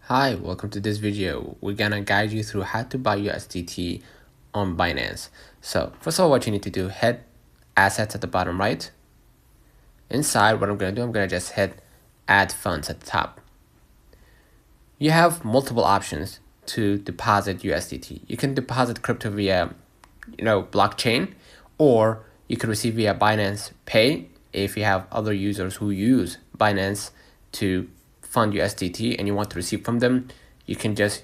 Hi, welcome to this video. We're gonna guide you through how to buy USDT on Binance. So first of all, what you need to do, hit assets at the bottom right. Inside, what I'm gonna do, I'm gonna just hit add funds at the top. You have multiple options to deposit USDT. You can deposit crypto via, blockchain, or you can receive via Binance Pay if you have other users who use Binance to fund USDT and you want to receive from them. You can just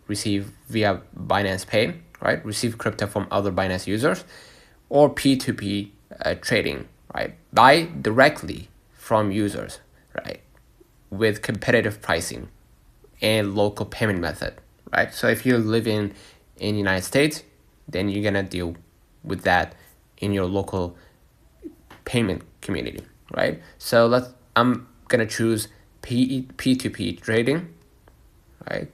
receive via Binance Pay, right? Receive crypto from other Binance users, or P2P trading, right? Buy directly from users, right? With competitive pricing and local payment method, right? So if you live in United States, then you're gonna deal with that in your local payment community, right? So I'm gonna choose P2P trading, right?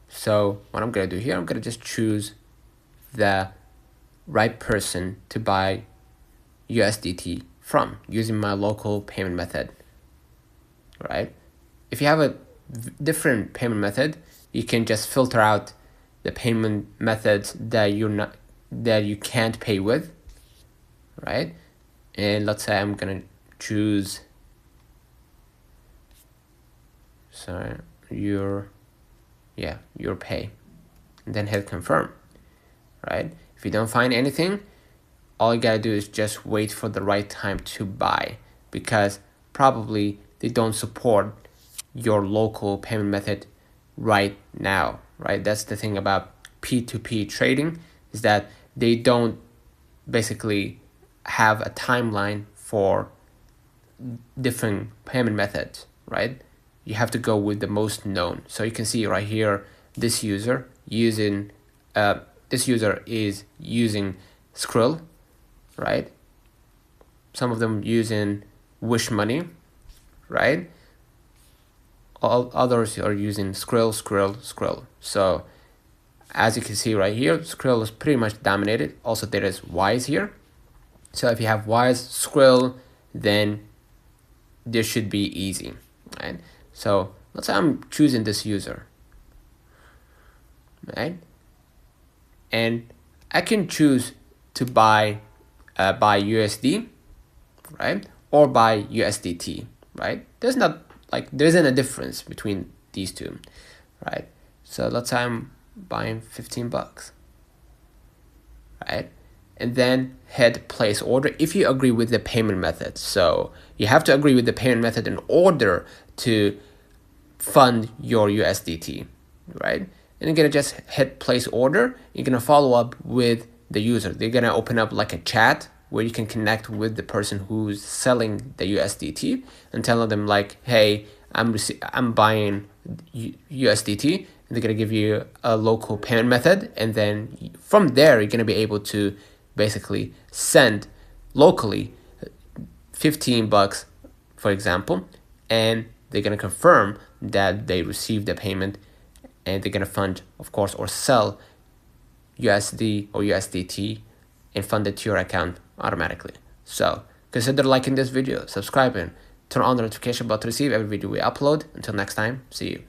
So what I'm gonna do here, I'm gonna just choose the right person to buy USDT from using my local payment method, right? If you have a different payment method, you can just filter out the payment methods that you can't pay with, right? And let's say I'm gonna choose your pay, and then hit confirm, right? If you don't find anything, all you gotta do is just wait for the right time to buy, because probably they don't support your local payment method right now, right? That's the thing about P2P trading, is that they don't basically have a timeline for different payment methods, right? You have to go with the most known. So you can see right here, this user is using Skrill, right? Some of them using Wish Money, right? All others are using Skrill. So as you can see right here, Skrill is pretty much dominated. Also, there is Wise here. So if you have Wise, Skrill, then this should be easy, right? So let's say I'm choosing this user, right? And I can choose to buy USD, right? Or buy USDT, right? There's isn't a difference between these two, right? So let's say I'm buying 15 bucks, right? And then hit place order if you agree with the payment method. So you have to agree with the payment method in order to fund your USDT, right? And you're gonna just hit place order. You're gonna follow up with the user. They're gonna open up like a chat where you can connect with the person who's selling the USDT and tell them like, hey, I'm buying USDT, and they're gonna give you a local payment method, and then from there you're gonna be able to basically send locally 15 bucks, for example, and they're gonna confirm that they received the payment, and they're gonna fund, of course, or sell USD or USDT and fund it to your account automatically. So consider liking this video, subscribing, turn on the notification bell to receive every video we upload. Until next time, see you.